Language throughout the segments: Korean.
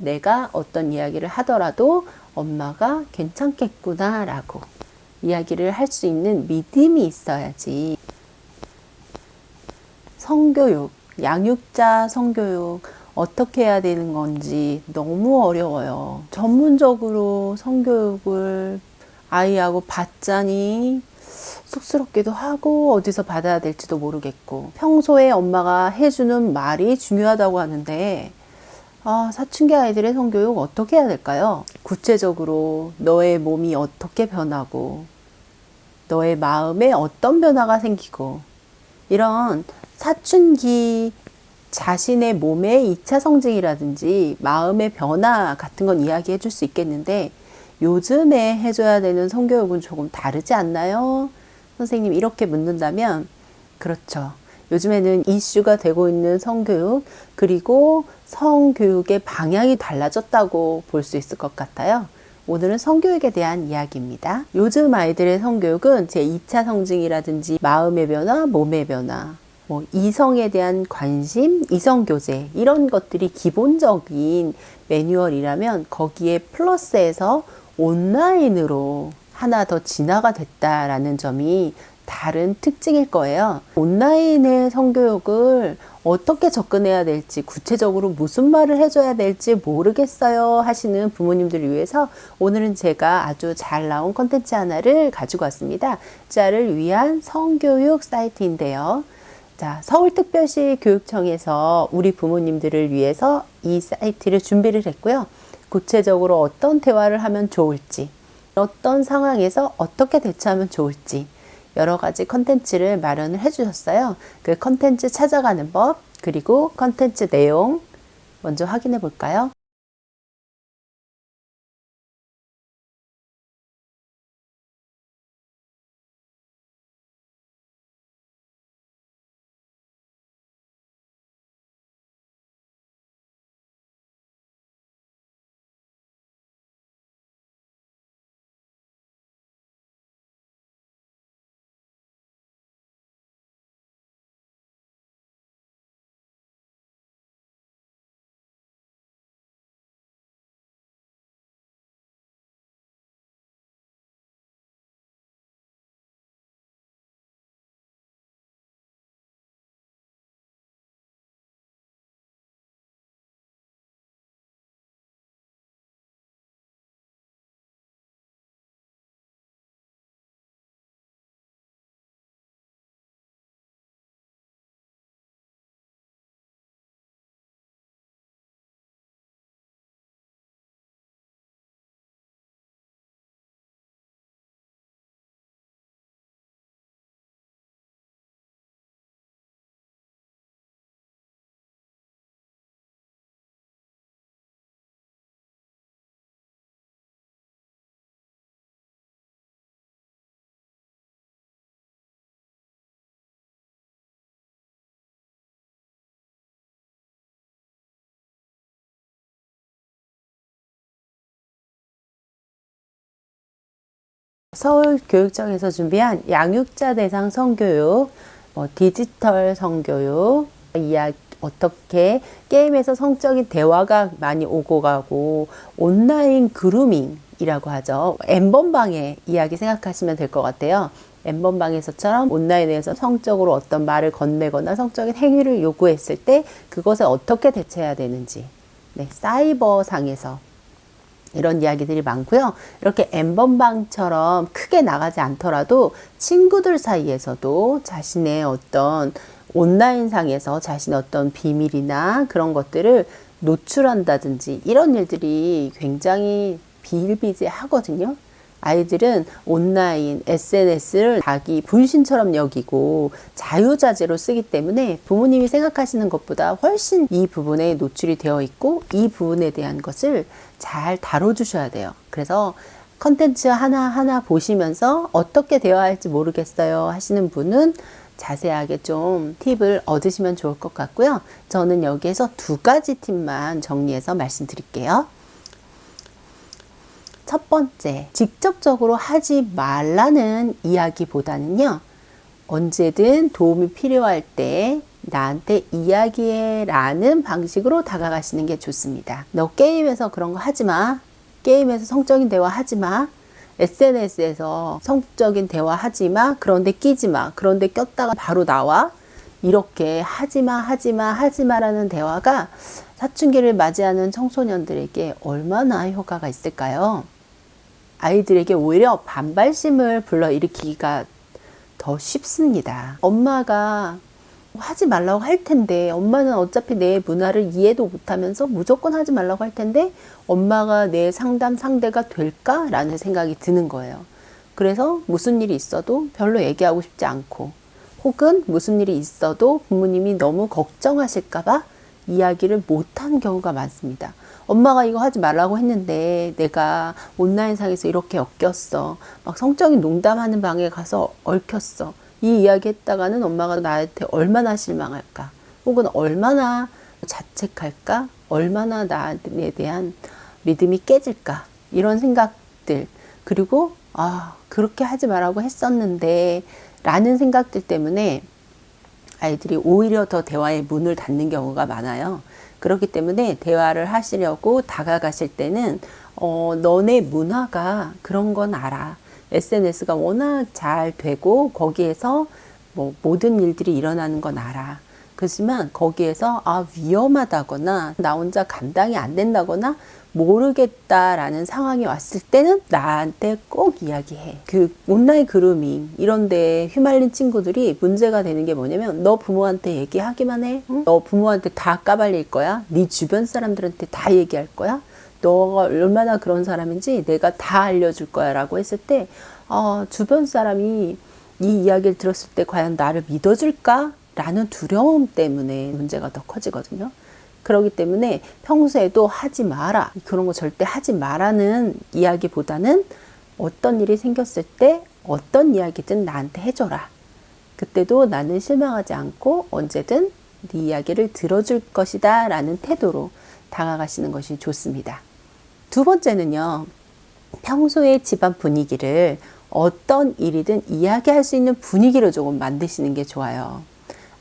내가 어떤 이야기를 하더라도 엄마가 괜찮겠구나 라고 이야기를 할 수 있는 믿음이 있어야지. 성교육, 양육자 성교육 어떻게 해야 되는 건지 너무 어려워요. 전문적으로 성교육을 아이하고 받자니 쑥스럽기도 하고 어디서 받아야 될지도 모르겠고, 평소에 엄마가 해주는 말이 중요하다고 하는데 사춘기 아이들의 성교육 어떻게 해야 될까요? 구체적으로 너의 몸이 어떻게 변하고 너의 마음에 어떤 변화가 생기고, 이런 사춘기 자신의 몸의 2차 성징이라든지 마음의 변화 같은 건 이야기해 줄 수 있겠는데, 요즘에 해줘야 되는 성교육은 조금 다르지 않나요? 선생님, 이렇게 묻는다면 그렇죠. 요즘에는 이슈가 되고 있는 성교육, 그리고 성교육의 방향이 달라졌다고 볼 수 있을 것 같아요. 오늘은 성교육에 대한 이야기입니다. 요즘 아이들의 성교육은 제 2차 성징이라든지 마음의 변화, 몸의 변화, 이성에 대한 관심, 이성교제, 이런 것들이 기본적인 매뉴얼이라면, 거기에 플러스해서 온라인으로 하나 더 진화가 됐다라는 점이 다른 특징일 거예요. 온라인의 성교육을 어떻게 접근해야 될지, 구체적으로 무슨 말을 해줘야 될지 모르겠어요 하시는 부모님들을 위해서 오늘은 제가 아주 잘 나온 컨텐츠 하나를 가지고 왔습니다. 자를 위한 성교육 사이트인데요. 자, 서울특별시 교육청에서 우리 부모님들을 위해서 이 사이트를 준비를 했고요. 구체적으로 어떤 대화를 하면 좋을지, 어떤 상황에서 어떻게 대처하면 좋을지 여러 가지 컨텐츠를 마련을 해주셨어요. 그 컨텐츠 찾아가는 법, 그리고 컨텐츠 내용 먼저 확인해 볼까요? 서울교육청에서 준비한 양육자 대상 성교육, 디지털 성교육, 어떻게 게임에서 성적인 대화가 많이 오고 가고, 온라인 그루밍이라고 하죠. N번방의 이야기 생각하시면 될 것 같아요. N번방에서처럼 온라인에서 성적으로 어떤 말을 건네거나 성적인 행위를 요구했을 때 그것을 어떻게 대처해야 되는지, 사이버상에서 이런 이야기들이 많고요. 이렇게 N번방처럼 크게 나가지 않더라도 친구들 사이에서도 자신의 어떤 온라인상에서 자신의 어떤 비밀이나 그런 것들을 노출한다든지, 이런 일들이 굉장히 비일비재하거든요. 아이들은 온라인, SNS를 자기 분신처럼 여기고 자유자재로 쓰기 때문에 부모님이 생각하시는 것보다 훨씬 이 부분에 노출이 되어 있고, 이 부분에 대한 것을 잘 다뤄주셔야 돼요. 그래서 컨텐츠 하나하나 보시면서 어떻게 되어야 할지 모르겠어요 하시는 분은 자세하게 좀 팁을 얻으시면 좋을 것 같고요. 저는 여기에서 2가지 팁만 정리해서 말씀드릴게요. 첫 번째, 직접적으로 하지 말라는 이야기보다는요, 언제든 도움이 필요할 때 나한테 이야기해 라는 방식으로 다가가시는 게 좋습니다. 너 게임에서 그런 거 하지 마. 게임에서 성적인 대화 하지 마. SNS에서 성적인 대화 하지 마. 그런데 끼지 마. 그런데 꼈다가 바로 나와. 이렇게 하지 마, 하지 마, 하지 마라는 대화가 사춘기를 맞이하는 청소년들에게 얼마나 효과가 있을까요? 아이들에게 오히려 반발심을 불러일으키기가 더 쉽습니다. 엄마가 하지 말라고 할 텐데, 엄마는 어차피 내 문화를 이해도 못하면서 무조건 하지 말라고 할 텐데 엄마가 내 상담 상대가 될까라는 생각이 드는 거예요. 그래서 무슨 일이 있어도 별로 얘기하고 싶지 않고, 혹은 무슨 일이 있어도 부모님이 너무 걱정하실까봐 이야기를 못하는 경우가 많습니다. 엄마가 이거 하지 말라고 했는데 내가 온라인상에서 이렇게 엮였어. 막 성적인 농담하는 방에 가서 얽혔어. 이 이야기 했다가는 엄마가 나한테 얼마나 실망할까? 혹은 얼마나 자책할까? 얼마나 나에 대한 믿음이 깨질까? 이런 생각들. 그리고 그렇게 하지 말라고 했었는데 라는 생각들 때문에 아이들이 오히려 더 대화의 문을 닫는 경우가 많아요. 그렇기 때문에 대화를 하시려고 다가가실 때는 너네 문화가 그런 건 알아. SNS가 워낙 잘 되고 거기에서 뭐 모든 일들이 일어나는 건 알아. 그렇지만 거기에서 위험하다거나 나 혼자 감당이 안 된다거나 모르겠다라는 상황이 왔을 때는 나한테 꼭 이야기해. 그 온라인 그루밍 이런데 휘말린 친구들이 문제가 되는 게 뭐냐면, 너 부모한테 얘기하기만 해? 응? 너 부모한테 다 까발릴 거야? 네 주변 사람들한테 다 얘기할 거야? 너가 얼마나 그런 사람인지 내가 다 알려줄 거야 라고 했을 때 주변 사람이 이 이야기를 들었을 때 과연 나를 믿어줄까? 라는 두려움 때문에 문제가 더 커지거든요. 그렇기 때문에 평소에도 하지 마라. 그런 거 절대 하지 마라는 이야기보다는 어떤 일이 생겼을 때 어떤 이야기든 나한테 해줘라. 그때도 나는 실망하지 않고 언제든 네 이야기를 들어줄 것이다 라는 태도로 다가가시는 것이 좋습니다. 두 번째는요, 평소의 집안 분위기를 어떤 일이든 이야기할 수 있는 분위기로 조금 만드시는 게 좋아요.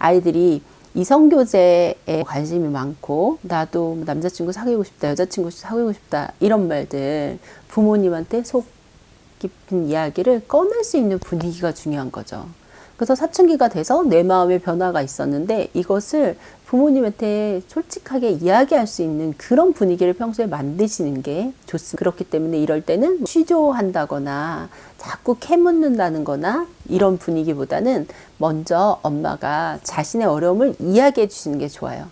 아이들이 이성교제에 관심이 많고, 나도 남자친구 사귀고 싶다, 여자친구 사귀고 싶다, 이런 말들, 부모님한테 속 깊은 이야기를 꺼낼 수 있는 분위기가 중요한 거죠. 그래서 사춘기가 돼서 내 마음에 변화가 있었는데 이것을 부모님한테 솔직하게 이야기할 수 있는 그런 분위기를 평소에 만드시는 게 좋습니다. 그렇기 때문에 이럴 때는 취조한다거나 자꾸 캐묻는다는 거나 이런 분위기보다는 먼저 엄마가 자신의 어려움을 이야기해 주시는 게 좋아요.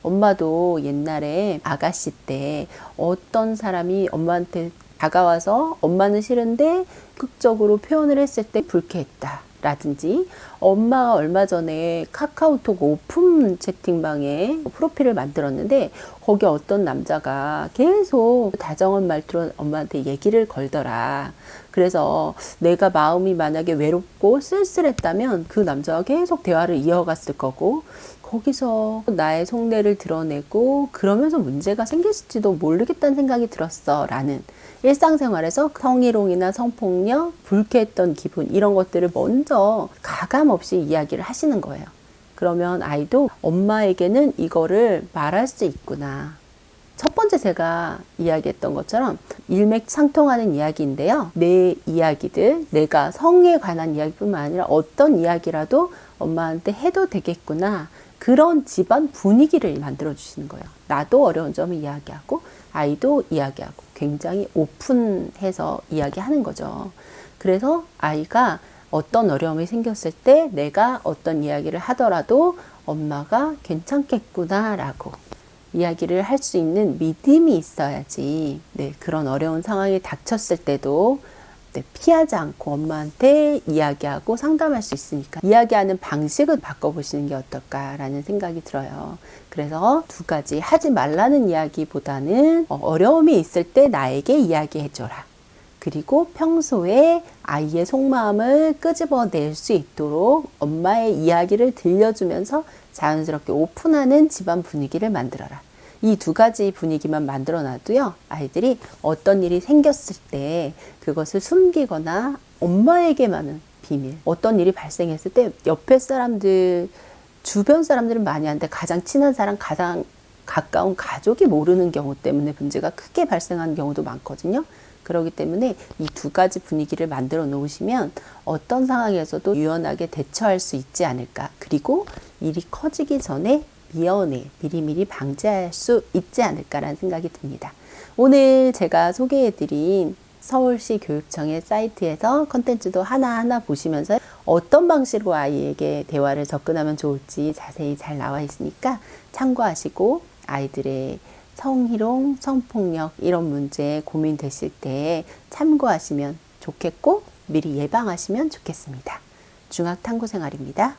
엄마도 옛날에 아가씨 때 어떤 사람이 엄마한테 다가와서 엄마는 싫은데 극적으로 표현을 했을 때 불쾌했다 라든지, 엄마가 얼마 전에 카카오톡 오픈 채팅방에 프로필을 만들었는데 거기 어떤 남자가 계속 다정한 말투로 엄마한테 얘기를 걸더라. 그래서 내가 마음이 만약에 외롭고 쓸쓸했다면 그 남자가 계속 대화를 이어갔을 거고, 거기서 나의 속내를 드러내고 그러면서 문제가 생겼을지도 모르겠다는 생각이 들었어 라는, 일상생활에서 성희롱이나 성폭력, 불쾌했던 기분 이런 것들을 먼저 가감없이 이야기를 하시는 거예요. 그러면 아이도 엄마에게는 이거를 말할 수 있구나. 첫 번째 제가 이야기했던 것처럼 일맥상통하는 이야기인데요. 내 이야기들, 내가 성에 관한 이야기뿐만 아니라 어떤 이야기라도 엄마한테 해도 되겠구나. 그런 집안 분위기를 만들어 주시는 거예요. 나도 어려운 점을 이야기하고 아이도 이야기하고 굉장히 오픈해서 이야기하는 거죠. 그래서 아이가 어떤 어려움이 생겼을 때 내가 어떤 이야기를 하더라도 엄마가 괜찮겠구나 라고 이야기를 할 수 있는 믿음이 있어야지 그런 어려운 상황이 닥쳤을 때도 피하지 않고 엄마한테 이야기하고 상담할 수 있으니까 이야기하는 방식을 바꿔보시는 게 어떨까라는 생각이 들어요. 그래서 두 가지, 하지 말라는 이야기보다는 어려움이 있을 때 나에게 이야기해줘라. 그리고 평소에 아이의 속마음을 끄집어낼 수 있도록 엄마의 이야기를 들려주면서 자연스럽게 오픈하는 집안 분위기를 만들어라. 이 두 가지 분위기만 만들어놔도요, 아이들이 어떤 일이 생겼을 때 그것을 숨기거나 엄마에게만은 비밀, 어떤 일이 발생했을 때 옆에 사람들 주변 사람들은 많이 하는데 가장 친한 사람, 가장 가까운 가족이 모르는 경우 때문에 문제가 크게 발생하는 경우도 많거든요. 그렇기 때문에 이 두 가지 분위기를 만들어 놓으시면 어떤 상황에서도 유연하게 대처할 수 있지 않을까. 그리고 일이 커지기 전에 미리미리 방지할 수 있지 않을까라는 생각이 듭니다. 오늘 제가 소개해드린 서울시 교육청의 사이트에서 컨텐츠도 하나하나 보시면서 어떤 방식으로 아이에게 대화를 접근하면 좋을지 자세히 잘 나와 있으니까 참고하시고 아이들의 성희롱, 성폭력 이런 문제 고민되실 때 참고하시면 좋겠고 미리 예방하시면 좋겠습니다. 중학탐구생활입니다.